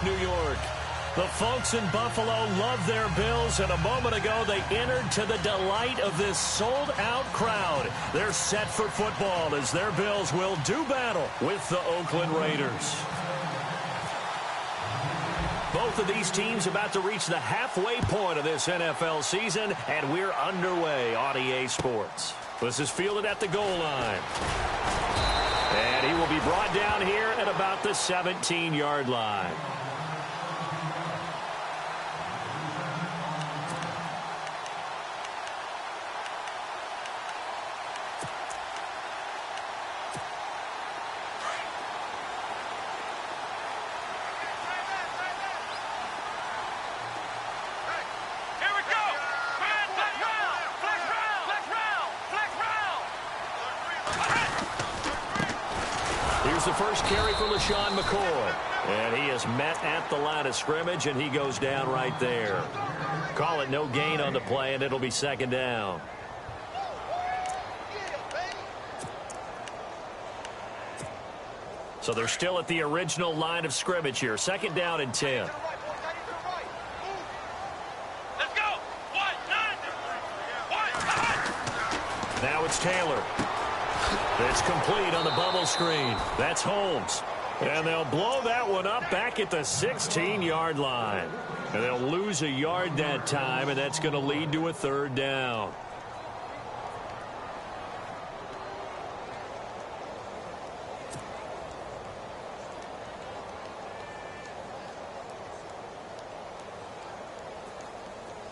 New York. The folks in Buffalo love their Bills, and a moment ago they entered to the delight of this sold-out crowd. They're set for football as their Bills will do battle with the Oakland Raiders. Both of these teams about to reach the halfway point of this NFL season, and we're underway on EA Sports. This is fielded at the goal line. And he will be brought down here at about the 17-yard line. The first carry for LaShawn McCoy. And he is met at the line of scrimmage, and he goes down right there. Call it no gain on the play, and it'll be second down. So they're still at the original line of scrimmage here. Second down and 10. Let's go. Now it's Taylor. It's complete on the bubble screen. That's Holmes. And they'll blow that one up back at the 16-yard line. And they'll lose a yard that time, and that's going to lead to a third down.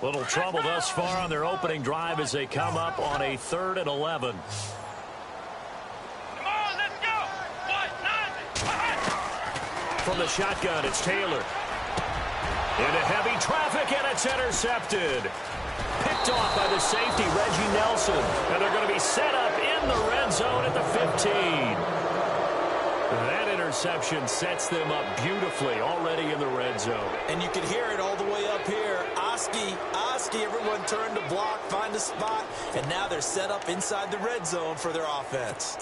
Little trouble thus far on their opening drive as they come up on a 3rd and 11. From the shotgun, it's Taylor. Into heavy traffic, and it's intercepted. Picked off by the safety, Reggie Nelson. And they're going to be set up in the red zone at the 15. That interception sets them up beautifully already in the red zone. And you can hear it all the way up here. Oski, everyone turned to block, find a spot, and now they're set up inside the red zone for their offense.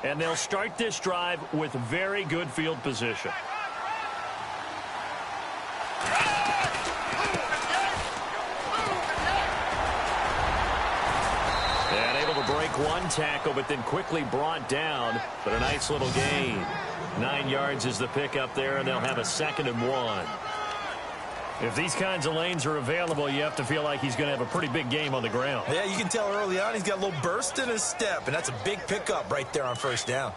And they'll start this drive with very good field position. And able to break one tackle, but then quickly brought down. But a nice little gain. 9 yards is the pickup there, and they'll have a 2nd and 1. If these kinds of lanes are available, you have to feel like he's going to have a pretty big game on the ground. Yeah, you can tell early on he's got a little burst in his step, and that's a big pickup right there on first down.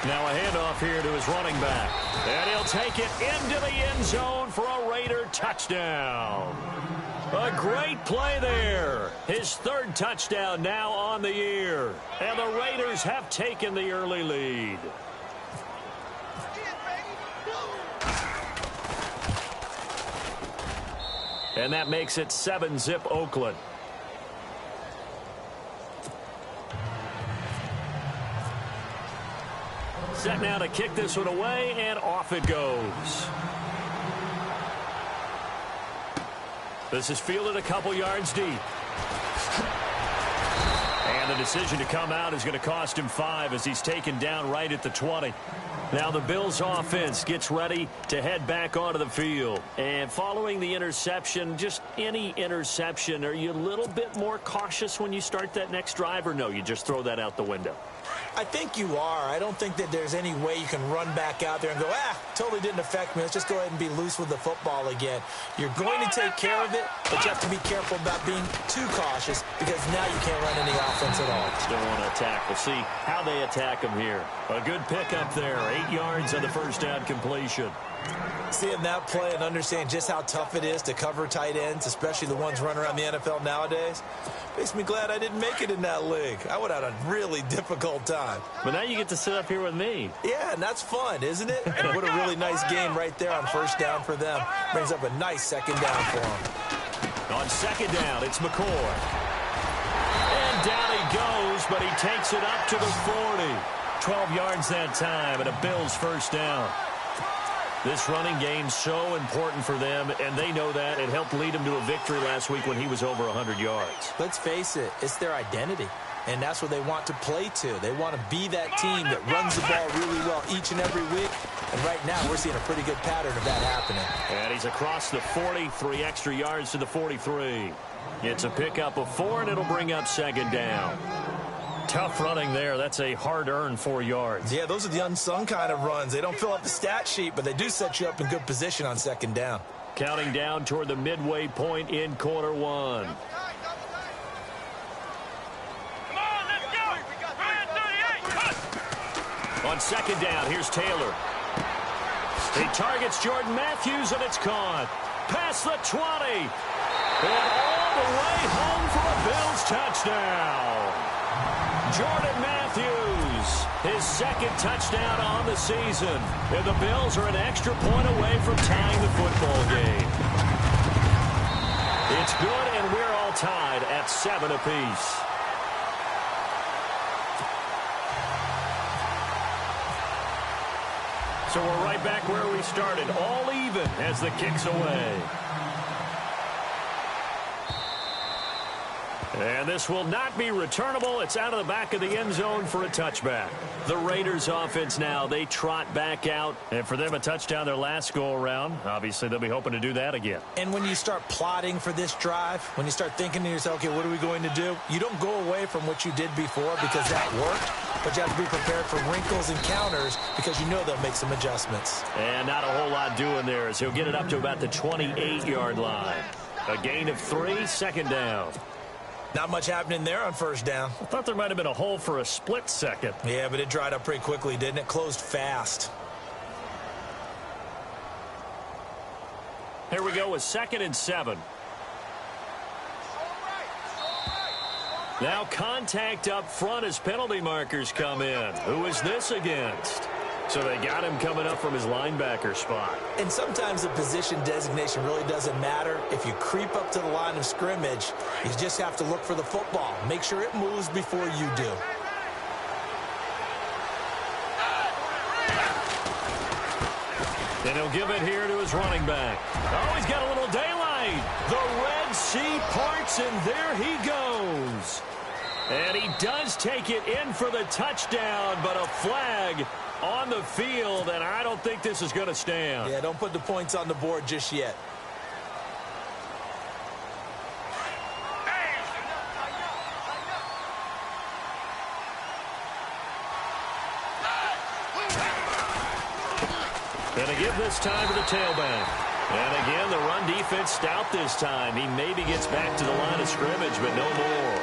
Now a handoff here to his running back. And he'll take it into the end zone for a Raider touchdown. A great play there. His 3rd touchdown now on the year. And the Raiders have taken the early lead. And that makes it 7-zip Oakland. Set now to kick this one away, and off it goes. This is fielded a couple yards deep. And the decision to come out is going to cost him 5 as he's taken down right at the 20. Now the Bills offense gets ready to head back onto the field. And following the interception, just any interception, are you a little bit more cautious when you start that next drive, or no, you just throw that out the window? I think you are. I don't think that there's any way you can run back out there and go, totally didn't affect me. Let's just go ahead and be loose with the football again. You're going to take care of it, but you have to be careful about being too cautious because now you can't run any offense at all. Still want to attack. We'll see how they attack him here. A good pickup there. 8 yards on the first down completion. Seeing that play and understand just how tough it is to cover tight ends, especially the ones running around the NFL nowadays, makes me glad I didn't make it in that league. I would have had a really difficult time. But now you get to sit up here with me. Yeah, and that's fun, isn't it? And what a really nice game right there on first down for them. Brings up a nice second down for them. On second down, it's McCoy. And down he goes, but he takes it up to the 40. 12 yards that time, and a Bills first down. This running game's so important for them, and they know that. It helped lead them to a victory last week when he was over 100 yards. Let's face it, it's their identity, and that's what they want to play to. They want to be that team that runs the ball really well each and every week, and right now we're seeing a pretty good pattern of that happening. And he's across the 40, 3 extra yards to the 43. It's a pickup of 4, and it'll bring up second down. Tough running there. That's a hard-earned 4 yards. Yeah, those are the unsung kind of runs. They don't fill up the stat sheet, but they do set you up in good position on second down. Counting down toward the midway point in quarter one. On second down, here's Taylor. He targets Jordan Matthews, and it's caught. Past the 20. And all the way home for a Bills touchdown. Jordan Matthews, his second touchdown on the season. And the Bills are an extra point away from tying the football game. It's good, and we're all tied at 7 apiece. So we're right back where we started, all even as the kick's away. And this will not be returnable. It's out of the back of the end zone for a touchback. The Raiders offense now, they trot back out. And for them, a touchdown their last go-around. Obviously, they'll be hoping to do that again. And when you start plotting for this drive, when you start thinking to yourself, okay, what are we going to do? You don't go away from what you did before because that worked. But you have to be prepared for wrinkles and counters because you know they'll make some adjustments. And not a whole lot doing there as he'll get it up to about the 28-yard line. A gain of 3, second down. Not much happening there on first down. I thought there might have been a hole for a split second. Yeah, but it dried up pretty quickly, didn't it? Closed fast. Here we go with 2nd and 7. Now contact up front as penalty markers come in. Who is this against? So they got him coming up from his linebacker spot. And sometimes the position designation really doesn't matter. If you creep up to the line of scrimmage, you just have to look for the football. Make sure it moves before you do. And he'll give it here to his running back. Oh, he's got a little daylight. The Red Sea parts, and there he goes. And he does take it in for the touchdown, but a flag on the field, and I don't think this is going to stand. Yeah, don't put the points on the board just yet. And to give this time to the tailback. And again, the run defense stout this time. He maybe gets back to the line of scrimmage, but no more.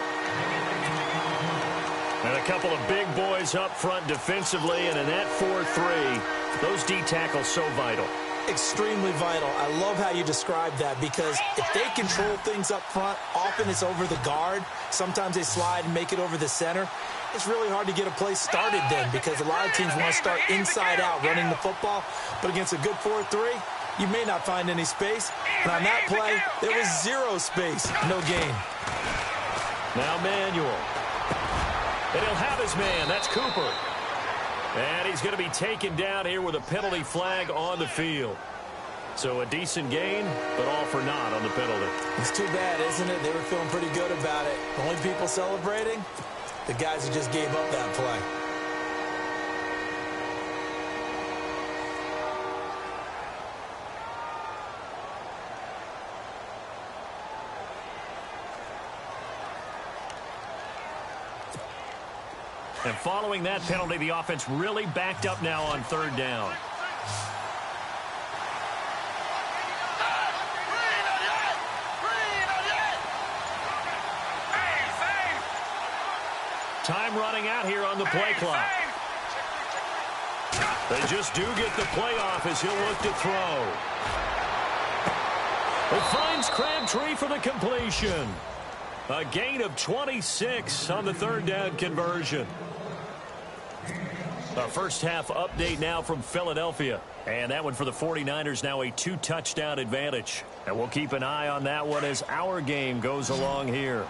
And a couple of big boys up front defensively, and in that 4-3, those D tackles so vital. Extremely vital. I love how you describe that because if they control things up front, often it's over the guard. Sometimes they slide and make it over the center. It's really hard to get a play started then because a lot of teams want to start inside out running the football. But against a good 4-3, you may not find any space. And on that play, there was 0 space, no gain. Now Manuel. And he'll have his man. That's Cooper. And he's going to be taken down here with a penalty flag on the field. So a decent gain, but all for naught on the penalty. It's too bad, isn't it? They were feeling pretty good about it. The only people celebrating, the guys who just gave up that play. And following that penalty, the offense really backed up now on 3rd down. Time running out here on the play clock. They just do get the play off as he'll look to throw. It finds Crabtree for the completion. A gain of 26 on the 3rd down conversion. A first half update now from Philadelphia. And that one for the 49ers now a 2-touchdown advantage. And we'll keep an eye on that one as our game goes along here.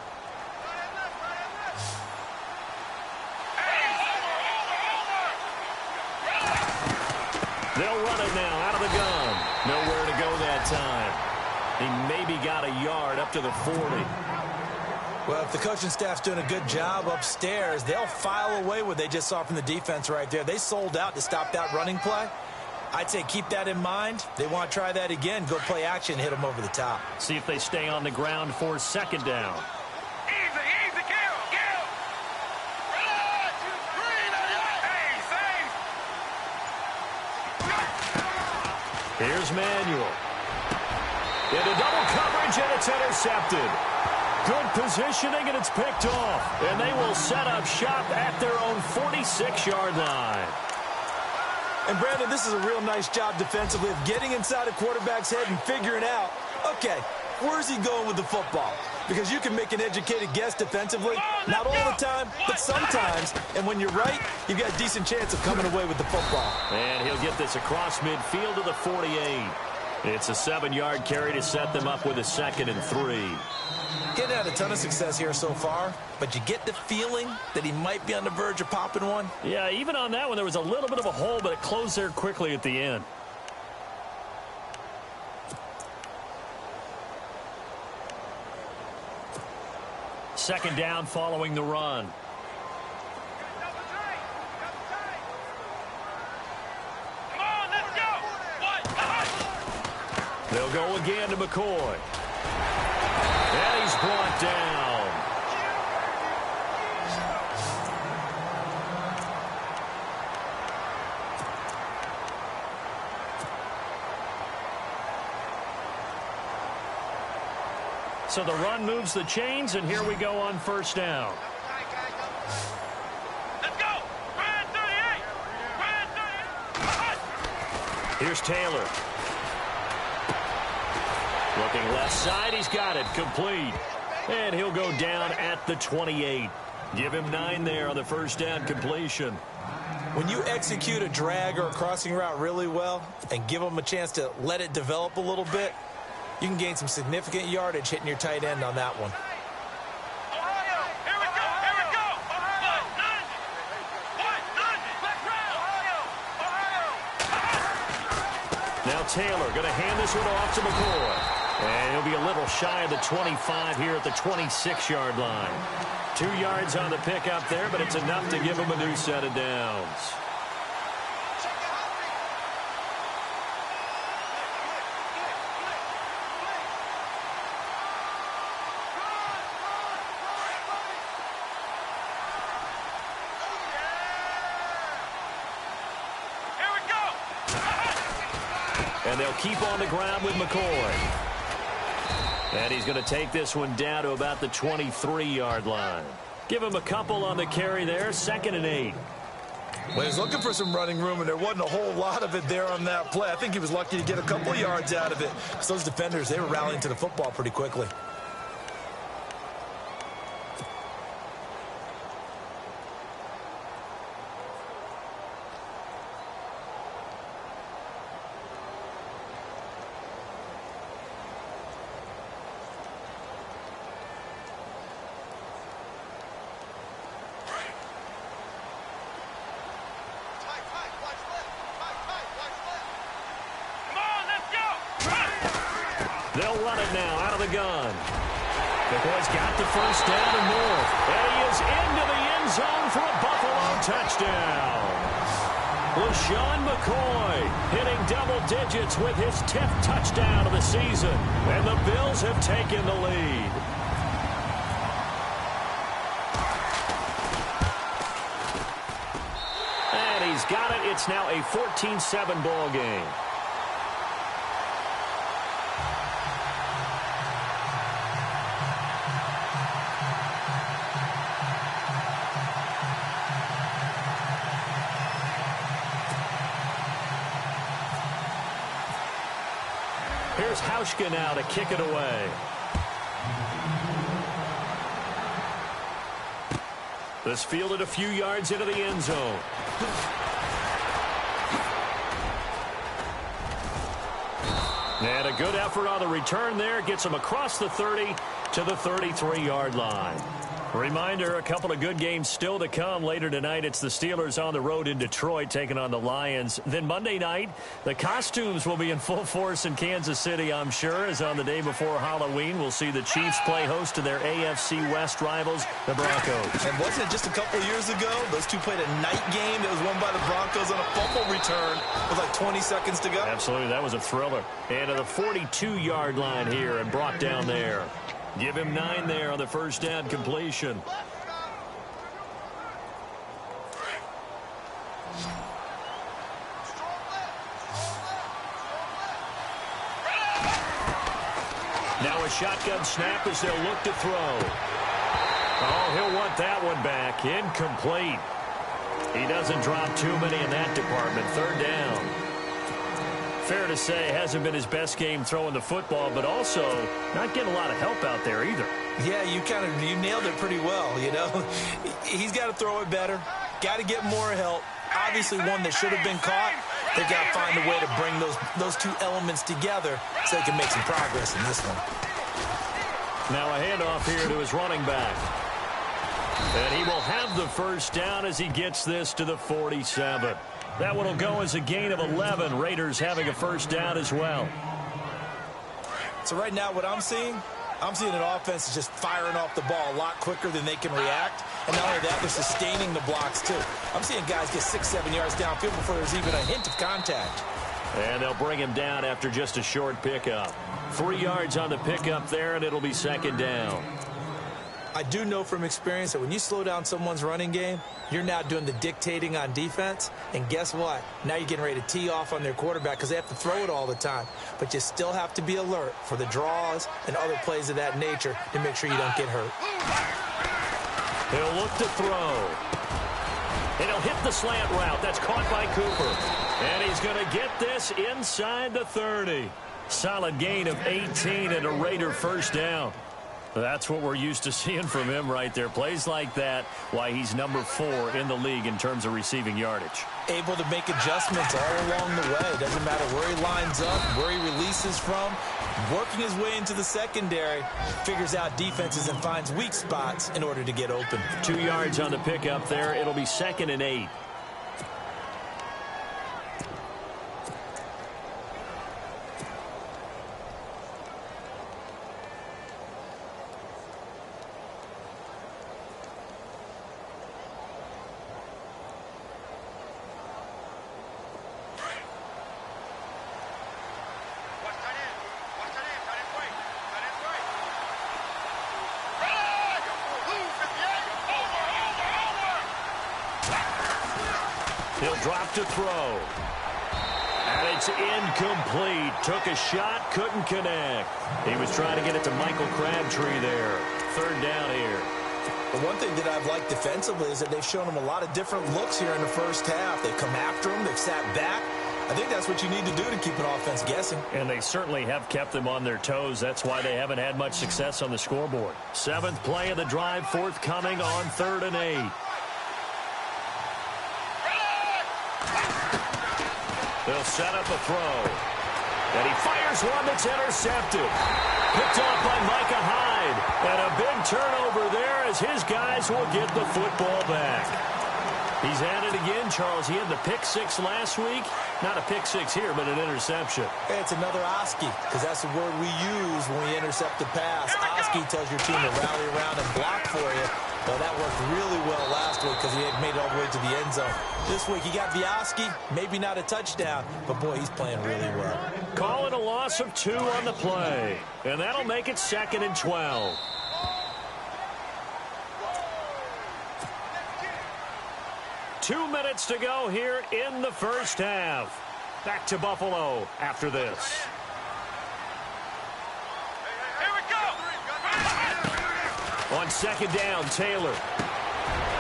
They'll run it now out of the gun. Nowhere to go that time. He maybe got a yard up to the 40. Well, if the coaching staff's doing a good job upstairs, they'll file away what they just saw from the defense right there. They sold out to stop that running play. I'd say keep that in mind. They want to try that again. Go play action, hit them over the top. See if they stay on the ground for second down. Easy, kill. 1, 2, 3, Here's Manuel. Into double coverage, and it's intercepted. Good positioning, and it's picked off. And they will set up shop at their own 46-yard line. And, Brandon, this is a real nice job defensively of getting inside a quarterback's head and figuring out, okay, where's he going with the football? Because you can make an educated guess defensively, not all the time, but sometimes. And when you're right, you've got a decent chance of coming away with the football. And he'll get this across midfield to the 48. It's a 7-yard carry to set them up with a 2nd and 3. Getting had a ton of success here so far, but you get the feeling that he might be on the verge of popping one. Yeah, even on that one, there was a little bit of a hole, but it closed there quickly at the end. Second down following the run. Come on, let's go. They'll go again to McCoy. And he's brought down. So the run moves the chains, and here we go on first down. Let's go. Brand 38. Brand 38. Here's Taylor. Looking left side, he's got it, complete. And he'll go down at the 28. Give him 9 there on the first down completion. When you execute a drag or a crossing route really well and give them a chance to let it develop a little bit, you can gain some significant yardage hitting your tight end on that one. Ohio, here we go. Ohio. 190. Now Taylor going to hand this one off to McCoy. And he'll be a little shy of the 25 here at the 26-yard line. 2 yards on the pickup there, but it's enough to give him a new set of downs. Here we go. And they'll keep on the ground with McCoy. And he's going to take this one down to about the 23-yard line. Give him a couple on the carry there, 2nd and 8. Well, he was looking for some running room, and there wasn't a whole lot of it there on that play. I think he was lucky to get a couple of yards out of it. So those defenders, they were rallying to the football pretty quickly. They'll run it now out of the gun. McCoy's got the first down and more. And he is into the end zone for a Buffalo touchdown. LaShawn McCoy hitting double digits with his 10th touchdown of the season. And the Bills have taken the lead. And he's got it. It's now a 14-7 ball game. Here's Hauschka now to kick it away. This fielded a few yards into the end zone. And a good effort on the return there. Gets him across the 30 to the 33-yard line. Reminder, a couple of good games still to come. Later tonight, it's the Steelers on the road in Detroit taking on the Lions. Then Monday night, the costumes will be in full force in Kansas City, I'm sure, as on the day before Halloween, we'll see the Chiefs play host to their AFC West rivals, the Broncos. And wasn't it just a couple years ago, those two played a night game that was won by the Broncos on a fumble return with like 20 seconds to go? Absolutely, that was a thriller. And to the 42-yard line here and brought down there. Give him 9 there on the first down completion. Now a shotgun snap as they'll look to throw. Oh, he'll want that one back. Incomplete. He doesn't drop too many in that department. Third down. Fair to say, hasn't been his best game throwing the football, but also not getting a lot of help out there either. Yeah, you nailed it pretty well, you know. He's got to throw it better, got to get more help. Obviously one that should have been caught. They've got to find a way to bring those two elements together so they can make some progress in this one. Now a handoff here to his running back. And he will have the first down as he gets this to the 47. That one will go as a gain of 11. Raiders having a first down as well. So right now what I'm seeing an offense that's just firing off the ball a lot quicker than they can react. And not only that, they're sustaining the blocks too. I'm seeing guys get 6-7 yards downfield before there's even a hint of contact. And they'll bring him down after just a short pickup. 3 yards on the pickup there, and it'll be second down. I do know from experience that when you slow down someone's running game, you're now doing the dictating on defense. And guess what? Now you're getting ready to tee off on their quarterback because they have to throw it all the time. But you still have to be alert for the draws and other plays of that nature to make sure you don't get hurt. He'll look to throw. And he'll hit the slant route. That's caught by Cooper. And he's going to get this inside the 30. Solid gain of 18 and a Raider first down. That's what we're used to seeing from him right there. Plays like that, why he's number 4 in the league in terms of receiving yardage. Able to make adjustments all along the way. Doesn't matter where he lines up, where he releases from. Working his way into the secondary, figures out defenses and finds weak spots in order to get open. 2 yards on the pickup there. It'll be 2nd and 8. He'll drop to throw. And it's incomplete. Took a shot, couldn't connect. He was trying to get it to Michael Crabtree there. Third down here. The one thing that I've liked defensively is that they've shown him a lot of different looks here in the first half. They've come after him. They've sat back. I think that's what you need to do to keep an offense guessing. And they certainly have kept them on their toes. That's why they haven't had much success on the scoreboard. 7th play of the drive, forthcoming on 3rd and 8. They'll set up a throw. And he fires one that's intercepted. Picked off by Micah Hyde. And a big turnover there as his guys will get the football back. He's at it again, Charles. He had the pick 6 last week. Not a pick 6 here, but an interception. Hey, it's another Oski, because that's the word we use when we intercept the pass. Oski tells your team to rally around and block for you. Well, that worked really well last week because he had made it all the way to the end zone. This week, he got Oski, maybe not a touchdown, but boy, he's playing really well. Calling a loss of 2 on the play. And that'll make it 2nd and 12. Two minutes to go here in the first half. Back to Buffalo after this. Here we go. On 2nd down, Taylor.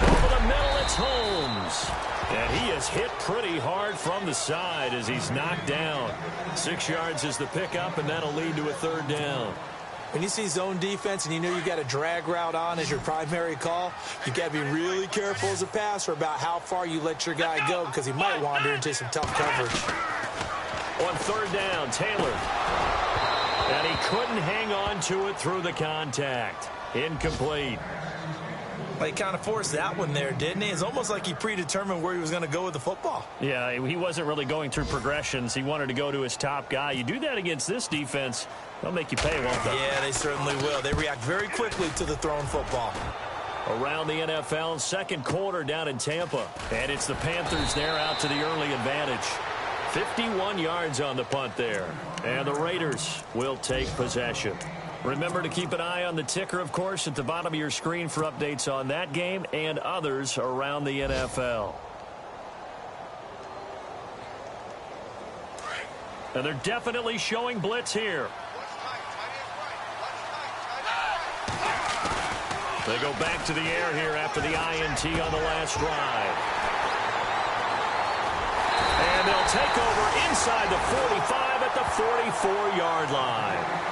Over the middle, it's Holmes. And he is hit pretty hard from the side as he's knocked down. 6 yards is the pickup, and that'll lead to a 3rd down. When you see zone defense and you know you got a drag route on as your primary call, you got to be really careful as a passer about how far you let your guy go because he might wander into some tough coverage. On 3rd down, Taylor. And he couldn't hang on to it through the contact. Incomplete. Well, he kind of forced that one there, didn't he? It's almost like he predetermined where he was going to go with the football. Yeah, he wasn't really going through progressions. He wanted to go to his top guy. You do that against this defense, they'll make you pay, won't they? Yeah, they certainly will. They react very quickly to the thrown football. Around the NFL, second quarter down in Tampa. And it's the Panthers there out to the early advantage. 51 yards on the punt there. And the Raiders will take possession. Remember to keep an eye on the ticker, of course, at the bottom of your screen for updates on that game and others around the NFL. And they're definitely showing blitz here. They go back to the air here after the INT on the last drive. And they'll take over inside the 45 at the 44-yard line.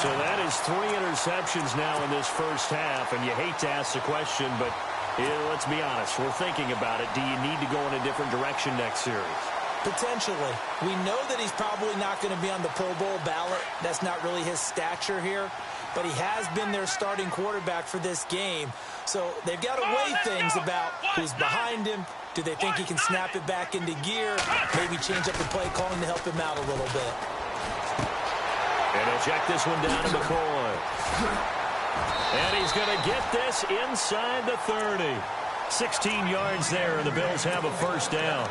So that is 3 interceptions now in this first half, and you hate to ask the question, but let's be honest, we're thinking about it. Do you need to go in a different direction next series? Potentially. We know that he's probably not going to be on the Pro Bowl ballot. That's not really his stature here, but he has been their starting quarterback for this game. So they've got to weigh things about who's behind him. Do they think he can snap it back into gear? Maybe change up the play calling to help him out a little bit. And he'll check this one down to McCoy. And he's going to get this inside the 30. 16 yards there, and the Bills have a first down.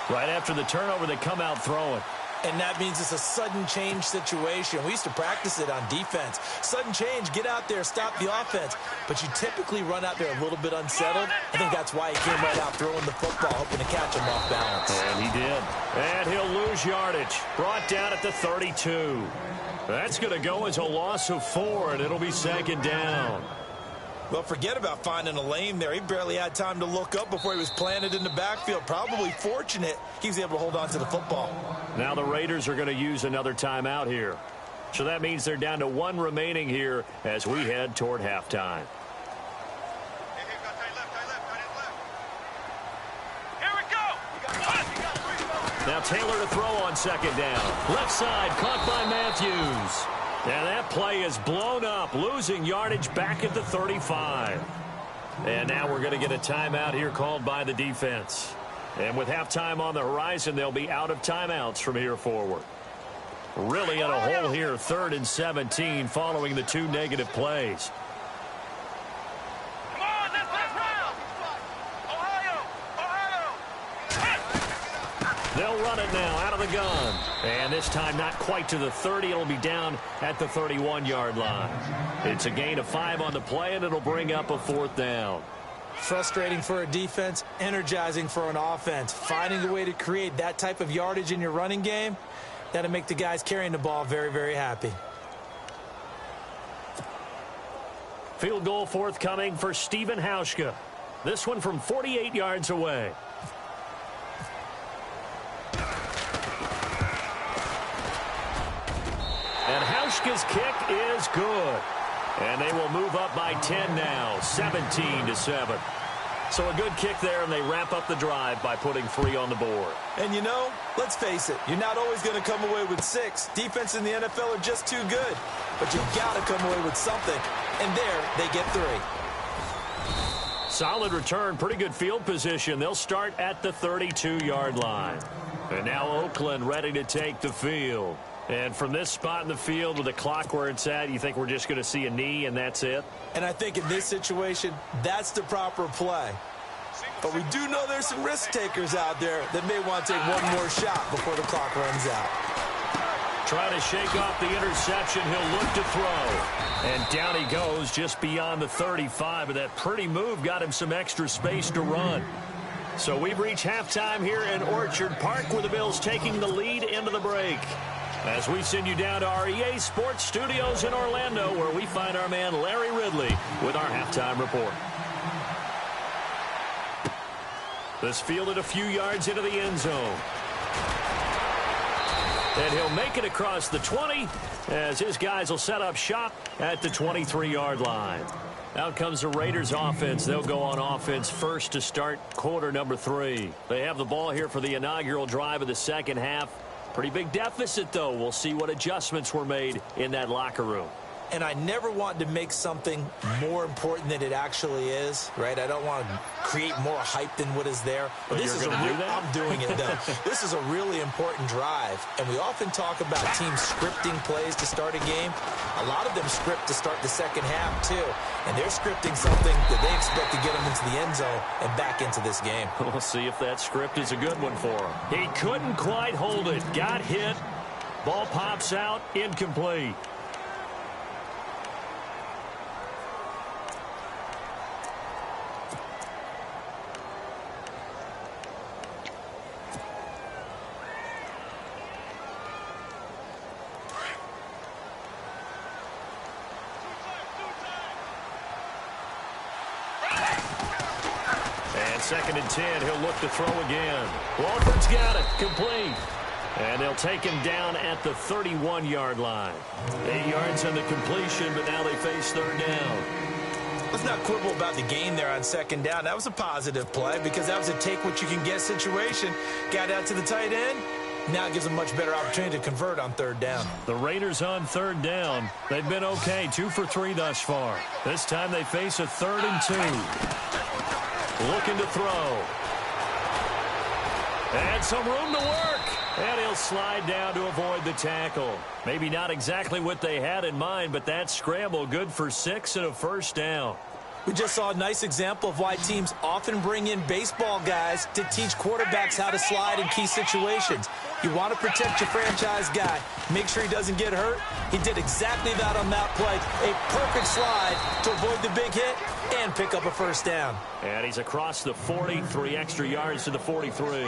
Right after the turnover, they come out throwing. And that means it's a sudden change situation. We used to practice it on defense. Sudden change, get out there, stop the offense. But you typically run out there a little bit unsettled. I think that's why he came right out throwing the football, hoping to catch him off balance. And he did. And he'll lose yardage. Brought down at the 32. That's going to go as a loss of 4, and it'll be second down. Well, forget about finding a lane there. He barely had time to look up before he was planted in the backfield. Probably fortunate he was able to hold on to the football. Now the Raiders are going to use another timeout here. So that means they're down to 1 remaining here as we head toward halftime. Here we go. Now Taylor to throw on second down. Left side caught by Matthews. And that play is blown up, losing yardage back at the 35. And now we're going to get a timeout here called by the defense. And with halftime on the horizon, they'll be out of timeouts from here forward. Really in a hole here, 3rd and 17, following the 2 negative plays. Come on, let's round. Ohio. They'll run it now out of the gun. And this time not quite to the 30. It'll be down at the 31-yard line. It's a gain of 5 on the play, and it'll bring up a 4th down. Frustrating for a defense, energizing for an offense. Finding a way to create that type of yardage in your running game, that'll make the guys carrying the ball very, very happy. Field goal forthcoming for Stephen Hauschka. This one from 48 yards away. And Hauschka's kick is good. And they will move up by 10 now, 17-7. So a good kick there, and they wrap up the drive by putting 3 on the board. And you know, let's face it, you're not always going to come away with 6. Defense in the NFL are just too good. But you've got to come away with something. And there, they get 3. Solid return, pretty good field position. They'll start at the 32-yard line. And now Oakland ready to take the field. And from this spot in the field with the clock where it's at, you think we're just going to see a knee and that's it? And I think in this situation, that's the proper play. But we do know there's some risk takers out there that may want to take one more shot before the clock runs out. Trying to shake off the interception. He'll look to throw. And down he goes just beyond the 35. And that pretty move got him some extra space to run. So we've reached halftime here in Orchard Park, where the Bills taking the lead into the break. As we send you down to our EA Sports Studios in Orlando, where we find our man Larry Ridley with our halftime report. This fielded a few yards into the end zone. And he'll make it across the 20 as his guys will set up shop at the 23-yard line. Out comes the Raiders offense. They'll go on offense first to start quarter number 3. They have the ball here for the inaugural drive of the second half. Pretty big deficit, though. We'll see what adjustments were made in that locker room. and I never want to make something more important than it actually is, right? I don't want to create more hype than what is there. But this is I'm doing it, though. This is a really important drive, and we often talk about teams scripting plays to start a game. A lot of them script to start the second half, too, and they're scripting something that they expect to get them into the end zone and back into this game. We'll see if that script is a good one for him. He couldn't quite hold it. Got hit. Ball pops out. Incomplete. Second and 10, he'll look to throw again. Walford's got it, complete. And they'll take him down at the 31-yard line. 8 yards on the completion, but now they face third down. Let's not quibble about the gain there on second down. That was a positive play because that was a take-what-you-can-get situation. Got out to the tight end. Now it gives them a much better opportunity to convert on third down. The Raiders on third down. They've been okay, 2 for 3 thus far. This time they face a 3rd and 2. Looking to throw. And some room to work. And he'll slide down to avoid the tackle. Maybe not exactly what they had in mind, but that scramble good for 6 and a first down. We just saw a nice example of why teams often bring in baseball guys to teach quarterbacks how to slide in key situations. You want to protect your franchise guy. Make sure he doesn't get hurt. He did exactly that on that play. A perfect slide to avoid the big hit and pick up a first down. And he's across the 40, 3 extra yards to the 43.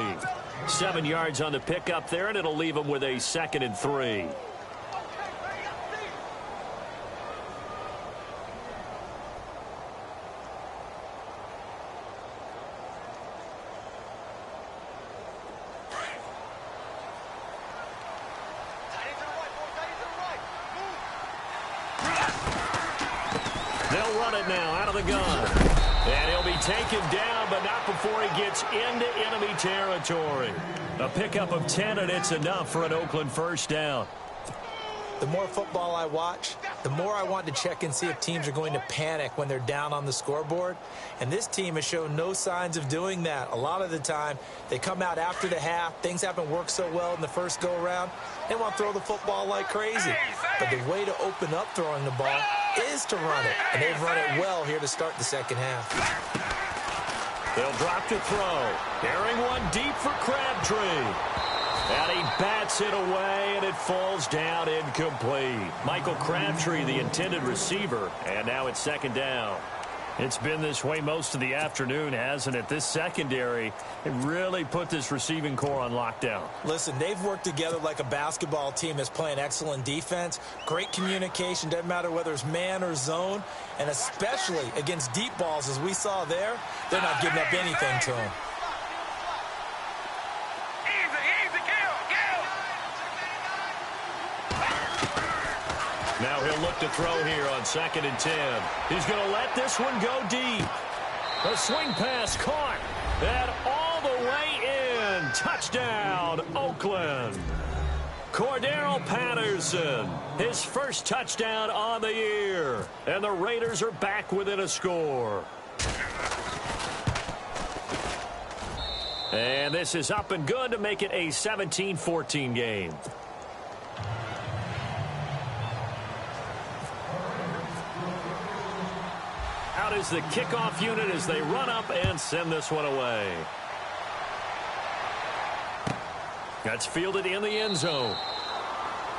7 yards on the pickup there, and it'll leave him with a 2nd and 3. They'll run it now out of the gun. And he'll be taken down, but not before he gets into enemy territory. A pickup of 10, and it's enough for an Oakland first down. The more football I watch, the more I want to check and see if teams are going to panic when they're down on the scoreboard. And this team has shown no signs of doing that. A lot of the time, they come out after the half. Things haven't worked so well in the first go-around. They want to throw the football like crazy. But the way to open up throwing the ball is to run it. And they've run it well here to start the second half. They'll drop to throw. Carrying one deep for Crabtree. And he bats it away, and it falls down incomplete. Michael Crabtree, the intended receiver, and now it's second down. It's been this way most of the afternoon, hasn't it? This secondary, it really put this receiving core on lockdown. Listen, they've worked together like a basketball team that's playing excellent defense. Great communication, doesn't matter whether it's man or zone. And especially against deep balls, as we saw there, they're not giving up anything to them. Now he'll look to throw here on 2nd and 10. He's going to let this one go deep. A swing pass caught. And all the way in. Touchdown, Oakland. Cordero Patterson, his first touchdown on the year. And the Raiders are back within a score. And this is up and good to make it a 17-14 game. Out is the kickoff unit as they run up and send this one away. That's fielded in the end zone.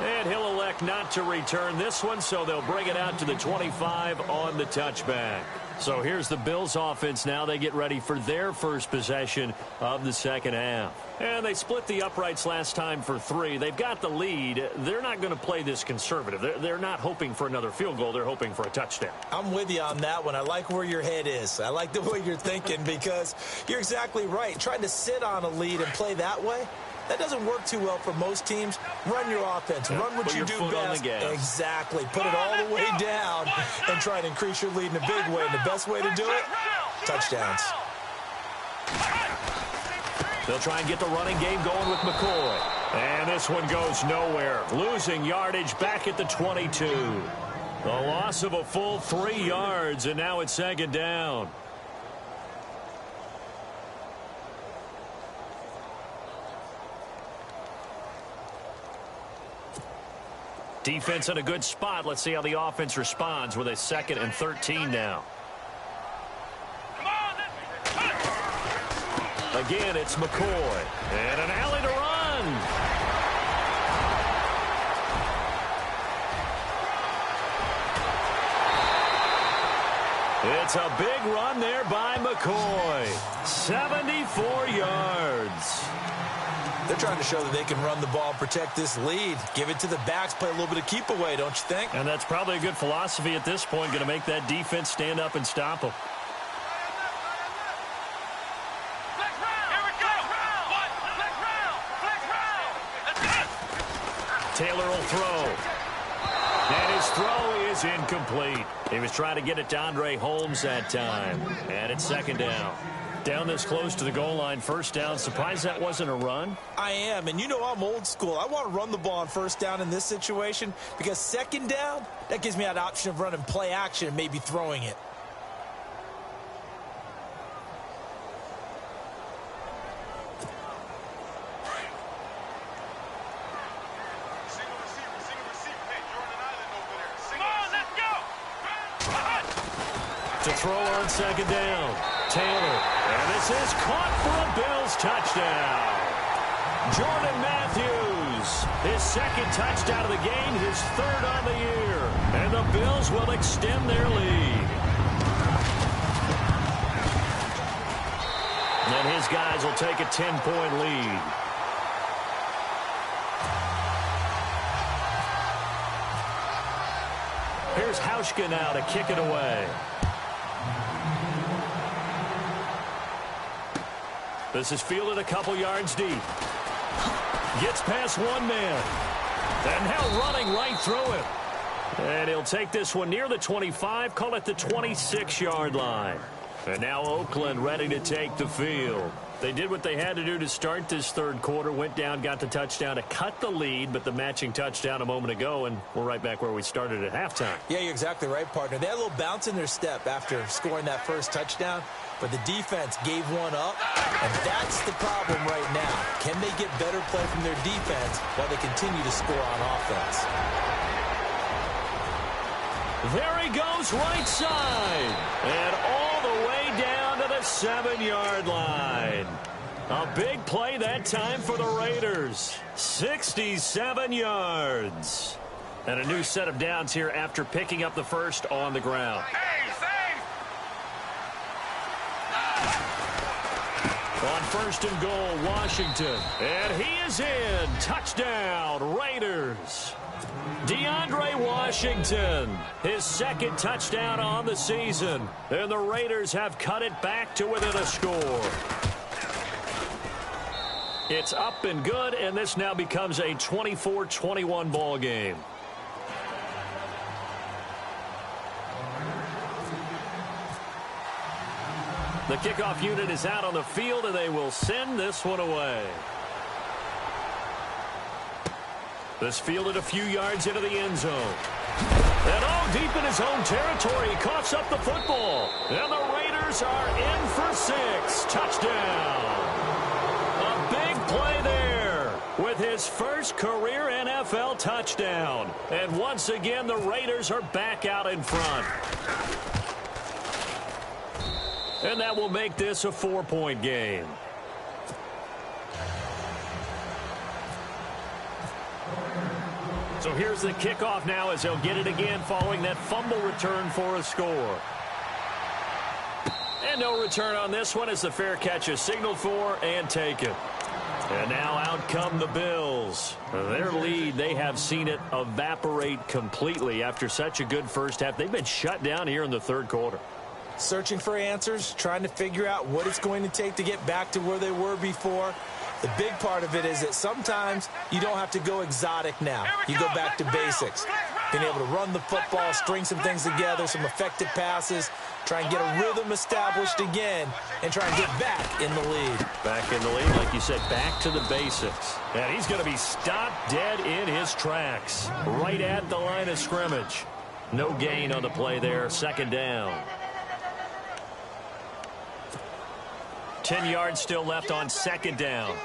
And he'll elect not to return this one, so they'll bring it out to the 25 on the touchback. So here's the Bills offense now. They get ready for their first possession of the second half. And they split the uprights last time for 3. They've got the lead. They're not going to play this conservative. They're not hoping for another field goal. They're hoping for a touchdown. I'm with you on that one. I like where your head is. I like the way you're thinking because you're exactly right. Trying to sit on a lead and play that way, that doesn't work too well for most teams. Run your offense. Run what you do best. Exactly. Put it all the way down and try to increase your lead in a big way. And the best way to do it, touchdowns. They'll try and get the running game going with McCoy. And this one goes nowhere. Losing yardage back at the 22. A loss of a full 3 yards, and now it's second down. Defense in a good spot. Let's see how the offense responds with a 2nd and 13 now. Again, it's McCoy. And an alley to run. It's a big run there by McCoy. 74 yards. They're trying to show that they can run the ball, protect this lead. Give it to the backs, play a little bit of keep away, don't you think? And that's probably a good philosophy at this point, going to make that defense stand up and stop them. Taylor will throw. And his throw is incomplete. He was trying to get it to Andre Holmes that time. And it's second down. Down this close to the goal line, first down. Surprised that wasn't a run? I am, and you know I'm old school. I want to run the ball on first down in this situation because second down, that gives me that option of running play action and maybe throwing it. To throw on second down. Taylor. And this is caught for a Bills touchdown. Jordan Matthews. His 2nd touchdown of the game. His 3rd on the year. And the Bills will extend their lead. And his guys will take a 10-point lead. Here's Hauschka now to kick it away. This is fielded a couple yards deep. Gets past one man. And now running right through it. And he'll take this one near the 25, call it the 26-yard line. And now Oakland ready to take the field. They did what they had to do to start this 3rd quarter. Went down, got the touchdown to cut the lead, but the matching touchdown a moment ago, and we're right back where we started at halftime. Yeah, you're exactly right, partner. They had a little bounce in their step after scoring that first touchdown, but the defense gave one up, and that's the problem right now. Can they get better play from their defense while they continue to score on offense? There he goes right side. And all the way down to the 7-yard line. A big play that time for the Raiders. 67 yards. And a new set of downs here after picking up the first on the ground. On 1st and goal, Washington. And he is in. Touchdown, Raiders. DeAndre Washington, his 2nd touchdown on the season. And the Raiders have cut it back to within a score. It's up and good, and this now becomes a 24-21 ball game. The kickoff unit is out on the field, and they will send this one away. This fielded a few yards into the end zone. And deep in his own territory, he coughs up the football. And the Raiders are in for 6. Touchdown. A big play there with his first career NFL touchdown. And once again, the Raiders are back out in front. And that will make this a 4-point game. So here's the kickoff now as they'll get it again following that fumble return for a score. And no return on this one as the fair catch is signaled for and taken. And now out come the Bills. Their lead, they have seen it evaporate completely after such a good first half. They've been shut down here in the 3rd quarter. Searching for answers, trying to figure out what it's going to take to get back to where they were before. The big part of it is that sometimes you don't have to go exotic now. You go back to basics. Being able to run the football, string some things together, some effective passes, try and get a rhythm established again, and try and get back in the lead. Back in the lead, like you said, back to the basics. And he's going to be stopped dead in his tracks, right at the line of scrimmage. No gain on the play there. Second down. 10 yards still left on second down.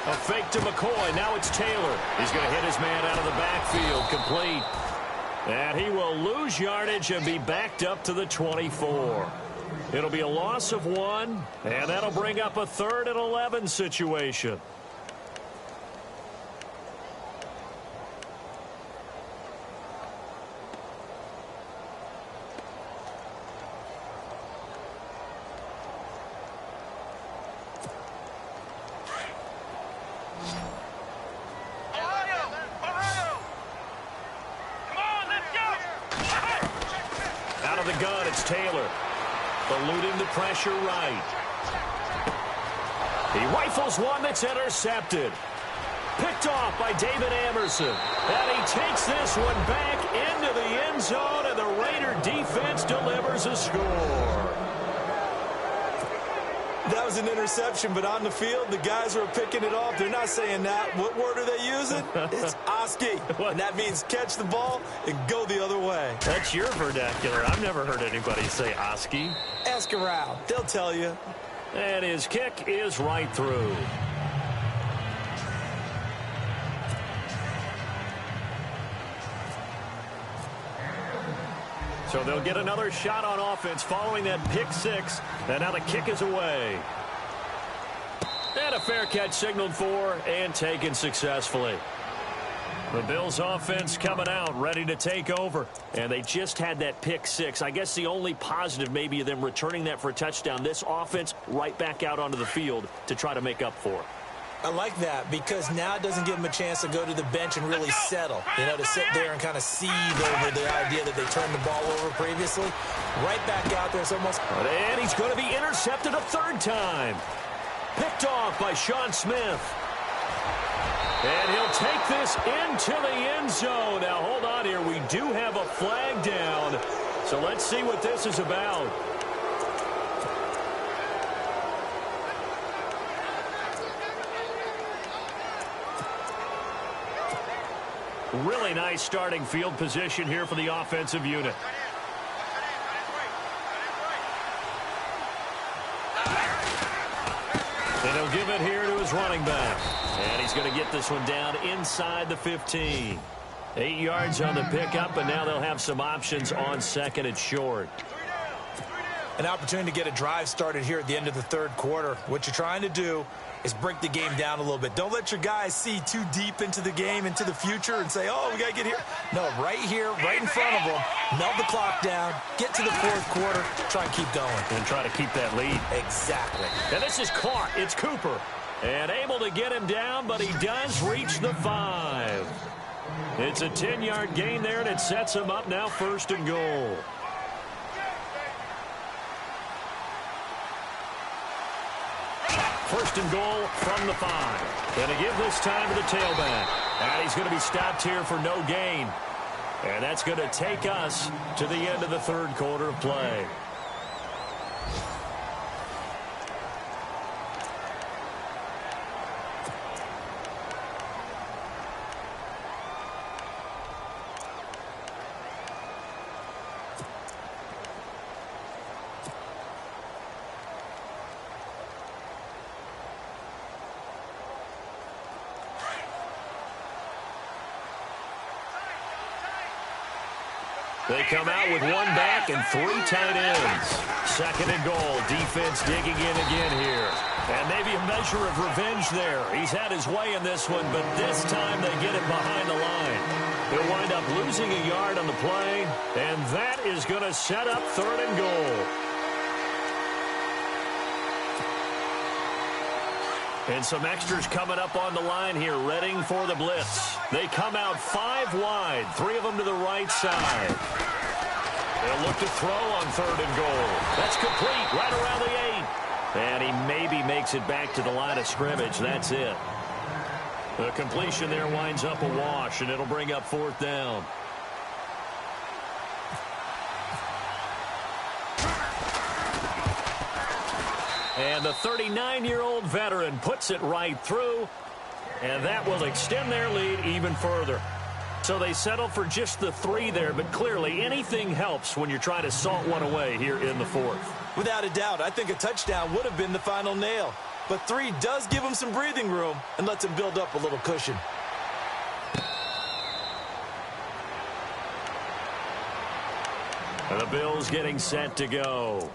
A fake to McCoy. Now it's Taylor. He's going to hit his man out of the backfield. Complete. And he will lose yardage and be backed up to the 24. It'll be a loss of 1, and that'll bring up a 3rd and 11 situation. Out of the gun, it's Taylor. Eluding the pressure right. He rifles one that's intercepted. Picked off by David Amerson. And he takes this one back into the end zone, and the Raider defense delivers a score. That was an interception, but on the field, the guys who are picking it off, they're not saying that. What word are they using? It's Oski. And that means catch the ball and go the other way. That's your vernacular. I've never heard anybody say Oski. Ask around. They'll tell you. And his kick is right through. So they'll get another shot on offense following that pick 6. And now the kick is away. And a fair catch signaled for and taken successfully. The Bills offense coming out, ready to take over. And they just had that pick 6. I guess the only positive maybe of them returning that for a touchdown. This offense right back out onto the field to try to make up for it. I like that because now it doesn't give them a chance to go to the bench and really settle. You know, to sit there and kind of seethe over the idea that they turned the ball over previously. Right back out there. It's almost... And he's going to be intercepted a 3rd time. Picked off by Sean Smith. And he'll take this into the end zone. Now, hold on here. We do have a flag down. So let's see what this is about. Really nice starting field position here for the offensive unit. And he'll give it here to his running back. And he's going to get this one down inside the 15. 8 yards on the pickup, and now they'll have some options on 2nd and short. An opportunity to get a drive started here at the end of the 3rd quarter. What you're trying to do is break the game down a little bit. Don't let your guys see too deep into the game, into the future, and say, oh, we got to get here. No, right here, right in front of them, melt the clock down, get to the 4th quarter, try and keep going. And try to keep that lead. Exactly. And this is caught. It's Cooper. And able to get him down, but he does reach the 5. It's a 10-yard gain there, and it sets him up now 1st and goal. First and goal from the 5. Going to give this time to the tailback. And he's going to be stopped here for no gain. And that's going to take us to the end of the 3rd quarter of play. They come out with 1 back and 3 tight ends. 2nd and goal. Defense digging in again here. And maybe a measure of revenge there. He's had his way in this one, but this time they get it behind the line. They'll wind up losing a yard on the play, and that is going to set up 3rd and goal. And some extras coming up on the line here, readying for the blitz. They come out 5 wide, 3 of them to the right side. They'll look to throw on 3rd and goal. That's complete, right around the 8. And he maybe makes it back to the line of scrimmage. That's it. The completion there winds up a wash, and it'll bring up 4th down. And the 39-year-old veteran puts it right through, and that will extend their lead even further. So they settle for just the 3 there, but clearly anything helps when you're trying to salt one away here in the 4th. Without a doubt, I think a touchdown would have been the final nail. But 3 does give him some breathing room and lets him build up a little cushion. And the Bills getting set to go.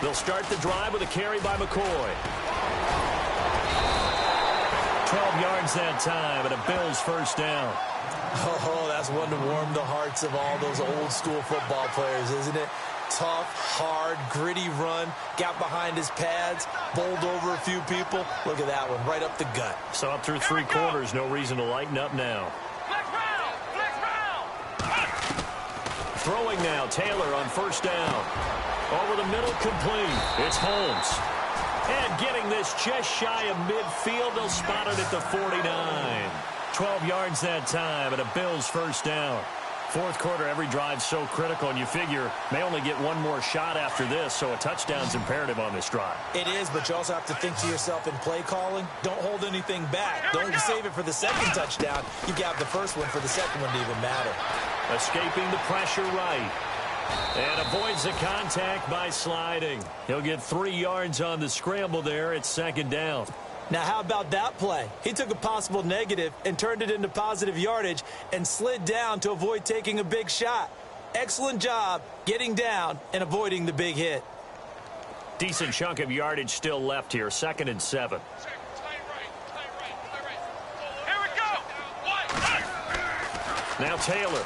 They'll start the drive with a carry by McCoy. 12 yards that time, and a Bills first down. Oh, that's one to warm the hearts of all those old-school football players, isn't it? Tough, hard, gritty run, got behind his pads, bowled over a few people. Look at that one, right up the gut. So up through 3 quarters, no reason to lighten up now. Throwing now, Taylor on first down. Over the middle, complete. It's Holmes. And getting this just shy of midfield, they'll spot it at the 49. 12 yards that time, and a Bills first down. 4th quarter, every drive's so critical, and you figure may only get one more shot after this, so a touchdown's imperative on this drive. It is, but you also have to think to yourself in play calling, don't hold anything back. Don't save it for the second touchdown. You got the first one for the second one to even matter. Escaping the pressure right. And avoids the contact by sliding. He'll get 3 yards on the scramble there. It's 2nd down. Now, how about that play? He took a possible negative and turned it into positive yardage and slid down to avoid taking a big shot. Excellent job getting down and avoiding the big hit. Decent chunk of yardage still left here. 2nd and 7. Here we go. Now Taylor.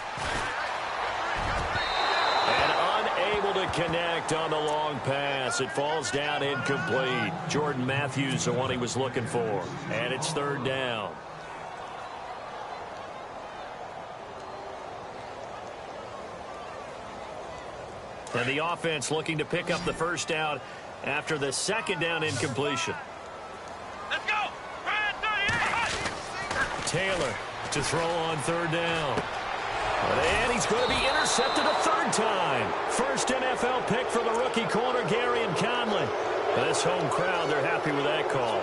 To connect on the long pass. It falls down incomplete. Jordan Matthews, the one he was looking for. And it's 3rd down. And the offense looking to pick up the first down after the 2nd down incompletion. Let's go. Taylor to throw on 3rd down. And he's going to be intercepted a 3rd time. First NFL pick for the rookie corner, Garyon Conley. This home crowd, they're happy with that call.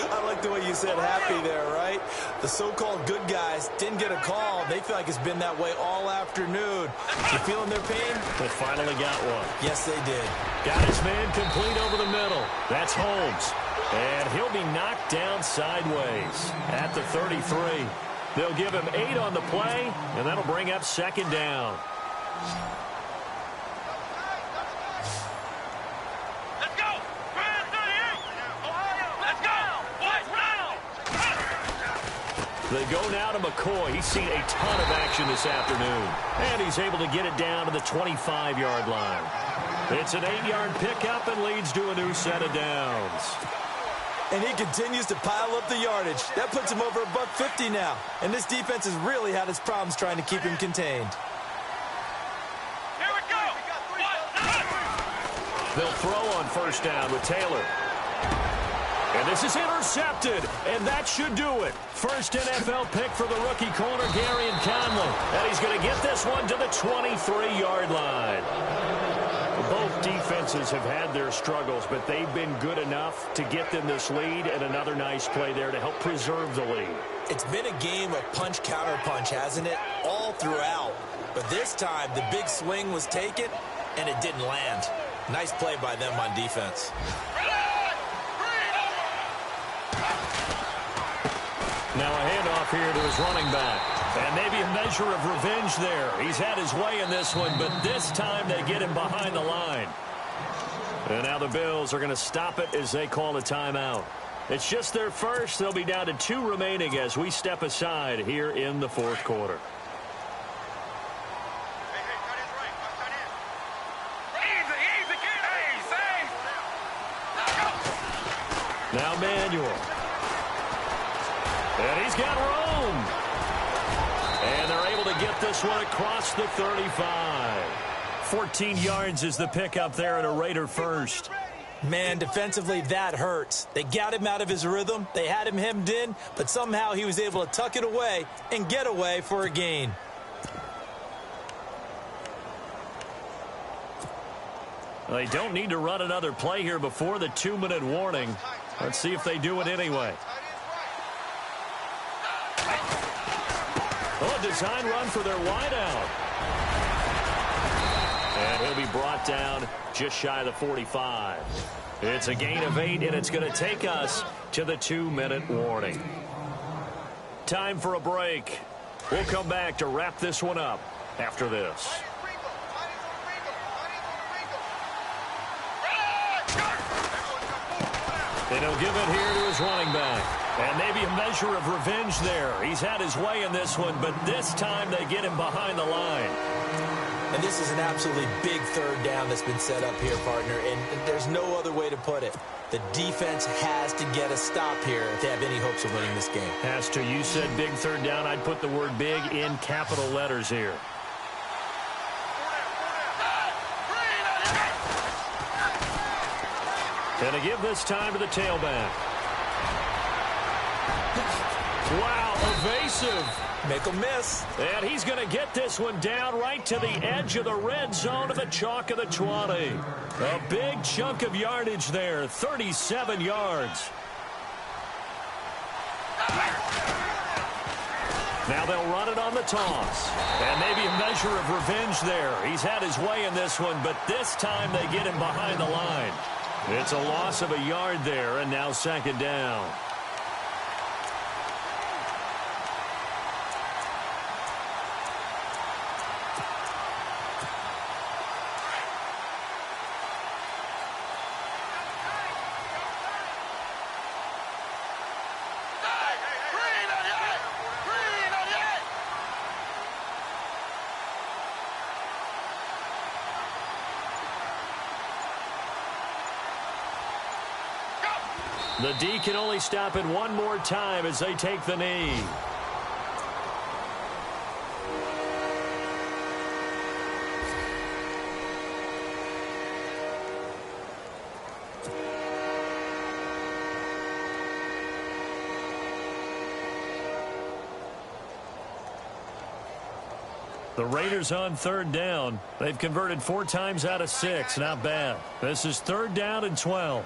I like the way you said happy there, right? The so-called good guys didn't get a call. They feel like it's been that way all afternoon. You feeling their pain? They finally got one. Yes, they did. Got his man complete over the middle. That's Holmes. And he'll be knocked down sideways at the 33. They'll give him 8 on the play, and that'll bring up 2nd down. Let's go. Let's go. They go now to McCoy. He's seen a ton of action this afternoon. And he's able to get it down to the 25-yard line. It's an 8-yard pickup and leads to a new set of downs. And he continues to pile up the yardage. That puts him over $150 now. And this defense has really had its problems trying to keep him contained. Here we go. They'll throw on first down with Taylor. And this is intercepted, and that should do it. First NFL pick for the rookie corner, Garyon Conley. And he's going to get this one to the 23-yard line. Both defenses have had their struggles, but they've been good enough to get them this lead, and another nice play there to help preserve the lead. It's been a game of punch-counter-punch, hasn't it? All throughout. But this time, the big swing was taken, and it didn't land. Nice play by them on defense. Now a handoff here to his running back. And maybe a measure of revenge there. He's had his way in this one, but this time they get him behind the line. And now the Bills are going to stop it as they call a timeout. It's just their first. They'll be down to 2 remaining as we step aside here in the 4th quarter. Now Manuel. And he's got room. And they're able to get this one across the 35. 14 yards is the pickup there, and a Raider first. Man, defensively, that hurts. They got him out of his rhythm. They had him hemmed in, but somehow he was able to tuck it away and get away for a gain. They don't need to run another play here before the 2-minute warning. Let's see if they do it anyway. Oh, a design run for their wideout. And he'll be brought down just shy of the 45. It's a gain of 8, and it's going to take us to the 2-minute warning. Time for a break. We'll come back to wrap this one up after this. And he'll give it here to his running back. And maybe a measure of revenge there. He's had his way in this one, but this time they get him behind the line. And this is an absolutely big third down that's been set up here, partner, and there's no other way to put it. The defense has to get a stop here if they have any hopes of winning this game. Has to. You said big third down. I'd put the word big in capital letters here. And to give this time to the tailback. Wow, evasive. Make a miss. And he's going to get this one down right to the edge of the red zone of the chalk of the 20. A big chunk of yardage there, 37 yards. Now they'll run it on the toss. And maybe a measure of revenge there. He's had his way in this one, but this time they get him behind the line. It's a loss of a yard there, and now second down. The D can only stop it one more time as they take the knee. The Raiders on third down. They've converted 4 times out of 6. Not bad. This is third down and 12.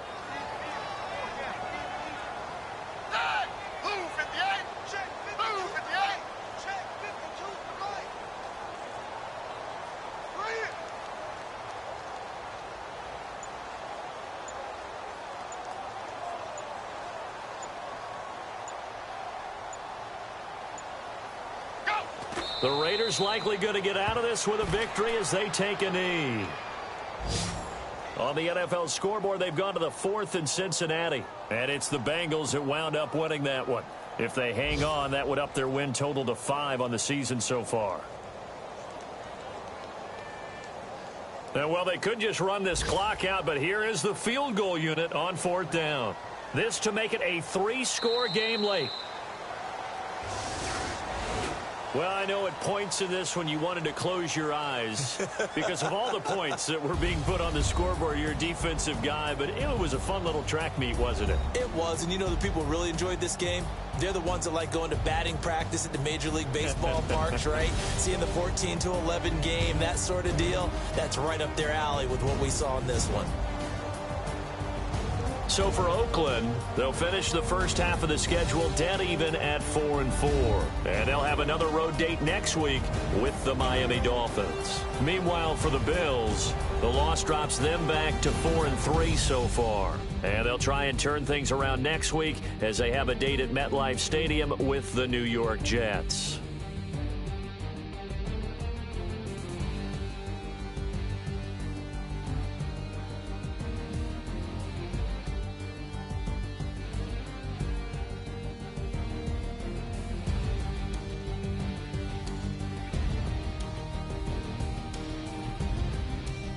The Raiders likely going to get out of this with a victory as they take a knee. On the NFL scoreboard, they've gone to the 4th in Cincinnati. And it's the Bengals that wound up winning that one. If they hang on, that would up their win total to 5 on the season so far. And, well, they could just run this clock out, but here is the field goal unit on 4th down. This to make it a 3-score game late. Well, I know at points in this when you wanted to close your eyes because of all the points that were being put on the scoreboard. You're a defensive guy, but it was a fun little track meet, wasn't it? It was, and you know the people really enjoyed this game? They're the ones that like going to batting practice at the Major League Baseball parks, right? Seeing the 14-11 game, that sort of deal. That's right up their alley with what we saw in this one. So for Oakland, they'll finish the first half of the schedule dead even at 4-4. And they'll have another road date next week with the Miami Dolphins. Meanwhile, for the Bills, the loss drops them back to 4-3 so far. And they'll try and turn things around next week as they have a date at MetLife Stadium with the New York Jets.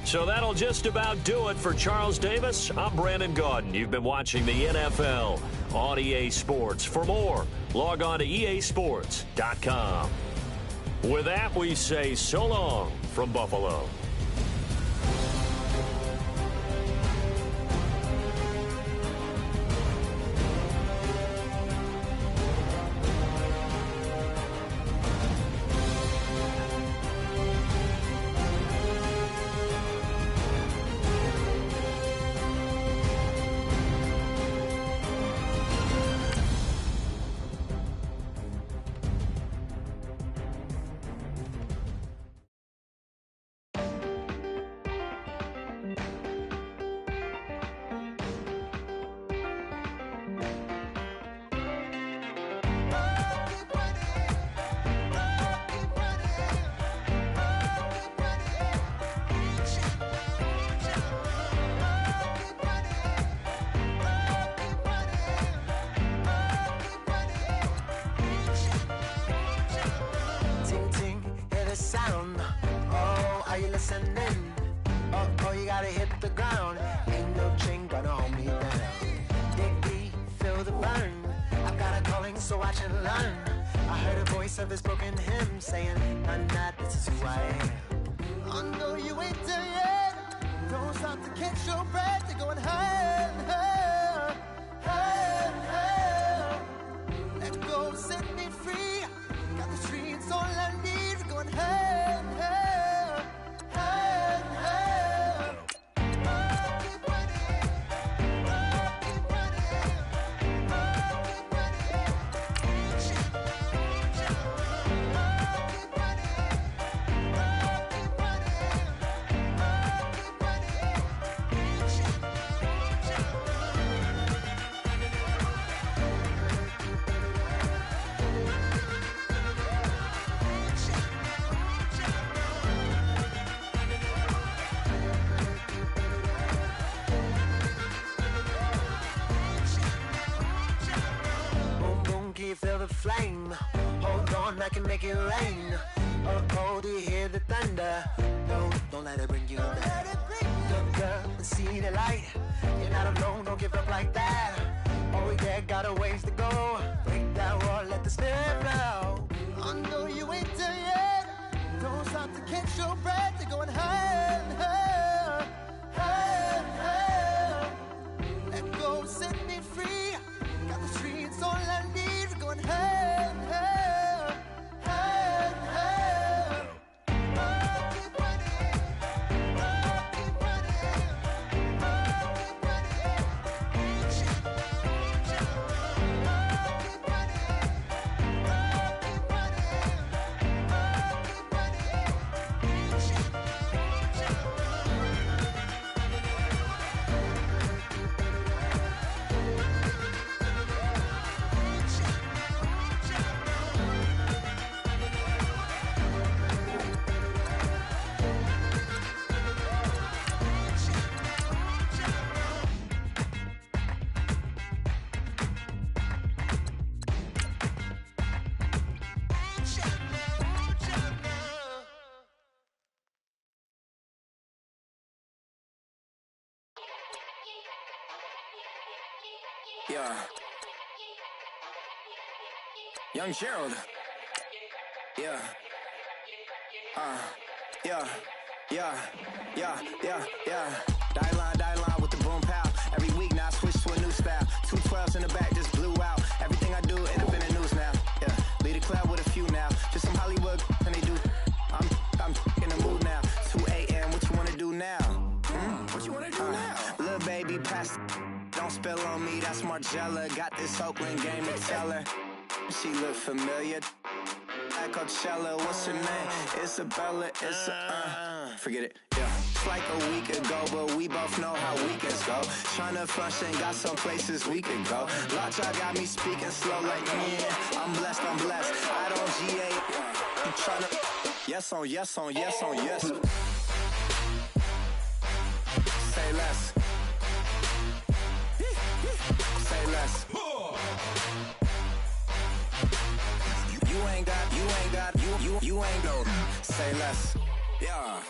So that'll just about do it for Charles Davis. I'm Brandon Gaudin. You've been watching the NFL on EA Sports. For more, log on to easports.com. With that, we say so long from Buffalo. sound. Oh, are you listening? Oh, you gotta hit the ground. Ain't no chain gonna hold me down. Dig deep, feel the burn. I've got a calling, so I should learn. I heard a voice of this broken hymn saying, I'm not, this is who I am. I know you ain't there yet. Don't stop to catch your breath. You're going higher, higher, higher, higher. Let go, set me free. Got the streets all I need. We're going higher, higher, higher, higher. Keep running, keep running, keep running. Keep running, keep running, keep boom, boom, can you feel the flame? Hold on, I can make it rain. Oh, do you hear the thunder? No, don't let it bring you down. Look up and see the light. You're not alone, don't give up like that. Oh yeah, got a ways to go. Break that wall, let the spirit flow. I know you ain't there yet. Don't stop to catch your breath. You're going higher, higher, higher, higher. Let go, set me free. Got the streets all I need. We're going higher, higher, higher, higher. Keep running, keep running, keep running. Keep running, keep running, keep Yeah. Young Gerald. Yeah. Yeah. Die line with the boom pow. Every week now I switch to a new style. 212s in the back just blew out. Everything I do end up in the news now. Yeah. Lead a club with a few now. Just some Hollywood and they do. I'm in the mood now. 2 a.m. What you wanna do now? What you wanna do now? Little baby pass. Don't spill on me, that's Margella. Got this Oakland game to tell her. She look familiar. Like Coachella, what's her name? Isabella, forget it, yeah. It's like a week ago, but we both know how weekends go. Tryna function, got some places we could go. Lockjaw got me speaking slow like, yeah, I'm blessed. I don't GA, I'm tryna, yes on yes. Say less. Say less. You ain't no. Say less. Yeah.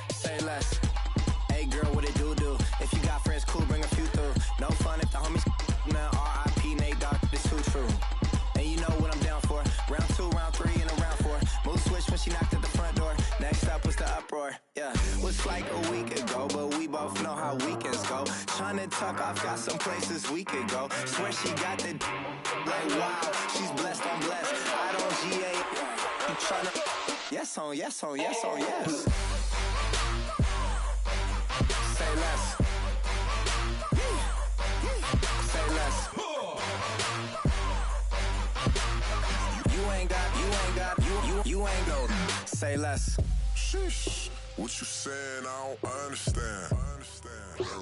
Say less. Hey girl, what it do? If you got friends, cool, bring a few through. No fun if the homies now R.I.P. Nate Dogg, this too true. And you know what I'm down for. Round 2, round 3, and a round 4. Mood switch when she knocked at the front door. Next up was the uproar. Yeah, was like a week ago, but we both know how weekends go. Tryna tuck off, got some places we could go. Swear she got the like wow, she's blessed, I'm blessed. I don't GA. I'm tryna yes on yes. Say less. Say less. You ain't go. Say less. Sheesh. What you saying? I don't understand.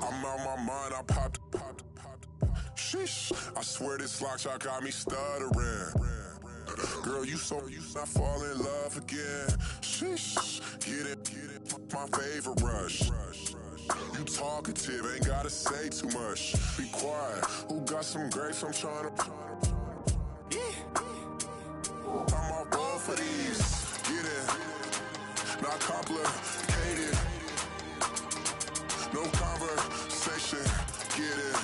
I'm out my mind. I popped. Sheesh. I swear this lockjaw got me stuttering. Girl, you not fall in love again. Sheesh. Get it. My favorite rush. You talkative, ain't gotta say too much. Be quiet. Who got some grapes? I'm tryna. I'm all both for these. not complicated. No conversation, get it.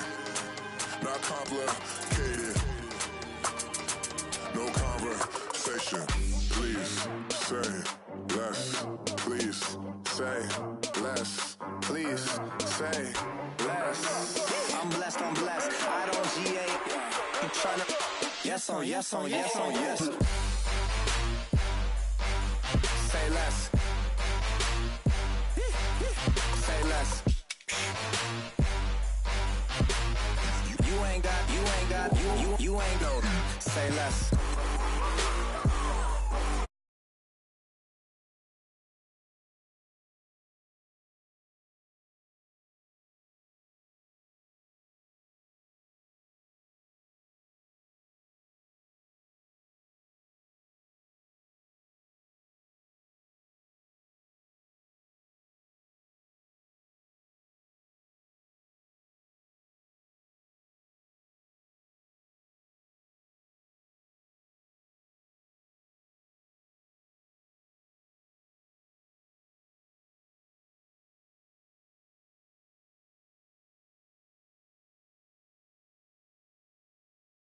Not complicated. No conversation. Please say less. Please say less. Please say less. I'm blessed, I'm blessed. I don't GA. I'm tryna. Yes on, yes on, yes on, yes. Say less. Say less. You ain't got, you ain't got, you ain't got. Say less.